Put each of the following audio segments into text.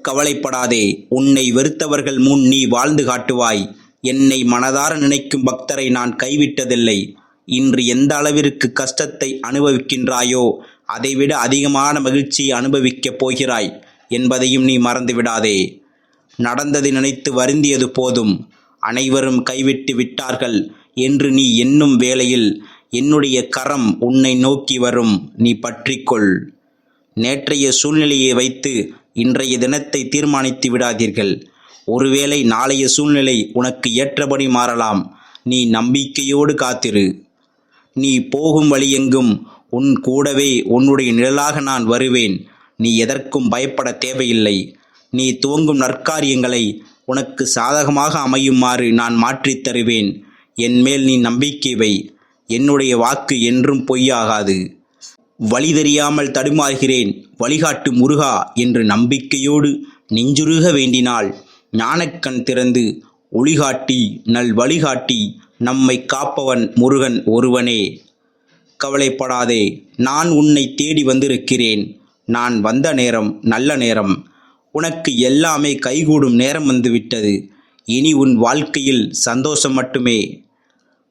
கவலைப்படாதே, உன்னை வெறுத்தவர்கள் முன் நீ வாழ்ந்து காட்டுவாய். என்னை மனதார நினைக்கும் பக்தரை நான் கைவிட்டதில்லை. இன்று எந்த அளவிற்கு கஷ்டத்தை அனுபவிக்கின்றாயோ அதைவிட அதிகமான மகிழ்ச்சியை அனுபவிக்கப் போகிறாய் என்பதையும் நீ மறந்துவிடாதே. நடந்ததை நினைத்து வருந்தியது போதும். அனைவரும் கைவிட்டு விட்டார்கள் என்று நீ எண்ணும் வேளையில் என்னுடைய கரம் உன்னை நோக்கி வரும். நீ பற்றிக்கொள். நேற்றைய சூழ்நிலையை வைத்து இன்றைய தினத்தை தீர்மானித்து விடாதீர்கள். ஒருவேளை நாளைய சூழ்நிலை உனக்கு ஏற்றபடி மாறலாம். நீ நம்பிக்கையோடு காத்திரு. நீ போகும் வழியெங்கும் உன் கூடவே உன்னுடைய நிழலாக நான் வருவேன். நீ எதற்கும் பயப்பட தேவையில்லை. நீ துவங்கும் நற்காரியங்களை உனக்கு சாதகமாக அமையுமாறு நான் மாற்றித் தருவேன். என்மேல் நீ நம்பிக்கை வை. என்னுடைய வாக்கு என்றும் பொய்யாகாது. வழி தெரியாமல் தடுமாறுகிறேன், வழிகாட்டு முருகா என்று நம்பிக்கையோடு நெஞ்சுருக வேண்டினால் ஞானக்கண் திறந்து ஒளிகாட்டி நல் வழிகாட்டி நம்மை காப்பவன் முருகன் ஒருவனே. கவலைப்படாதே, நான் உன்னை தேடி வந்திருக்கிறேன். நான் வந்த நேரம் நல்ல நேரம். உனக்கு எல்லாமே கைகூடும் நேரம் வந்துவிட்டது. இனி உன் வாழ்க்கையில் சந்தோஷம் மட்டுமே.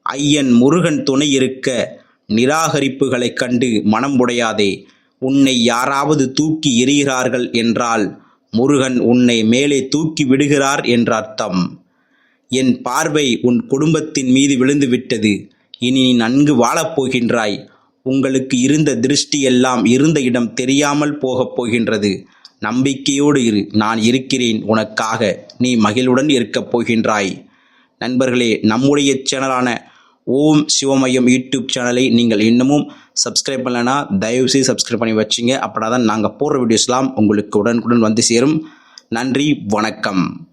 ஐயன் முருகன் துணை இருக்க நிராகரிப்புகளைக் கண்டு மனம் உடையாதே. உன்னை யாராவது தூக்கி எறிகிறார்கள் என்றால் முருகன் உன்னை மேலே தூக்கி விடுகிறார் என்ற அர்த்தம். என் பார்வை உன் குடும்பத்தின் மீது விழுந்துவிட்டது. இனி நீ நன்கு வாழப்போகின்றாய். உங்களுக்கு இருந்த திருஷ்டியெல்லாம் இருந்த இடம் தெரியாமல் போகப் போகின்றது. நம்பிக்கையோடு இரு. நான் இருக்கிறேன் உனக்காக. நீ மகிழ்வுடன் இருக்கப் போகின்றாய். நண்பர்களே, நம்முடைய சேனலான ஓம் சிவமயம் யூடியூப் சேனலை நீங்கள் இன்னமும் சப்ஸ்கிரைப் பண்ணலைன்னா தயவுசெய்து சப்ஸ்கிரைப் பண்ணி வச்சுங்க. அப்படின்னா தான் நாங்கள் போடுற வீடியோஸ்லாம் உங்களுக்கு உடனுக்குடன் வந்து சேரும். நன்றி, வணக்கம்.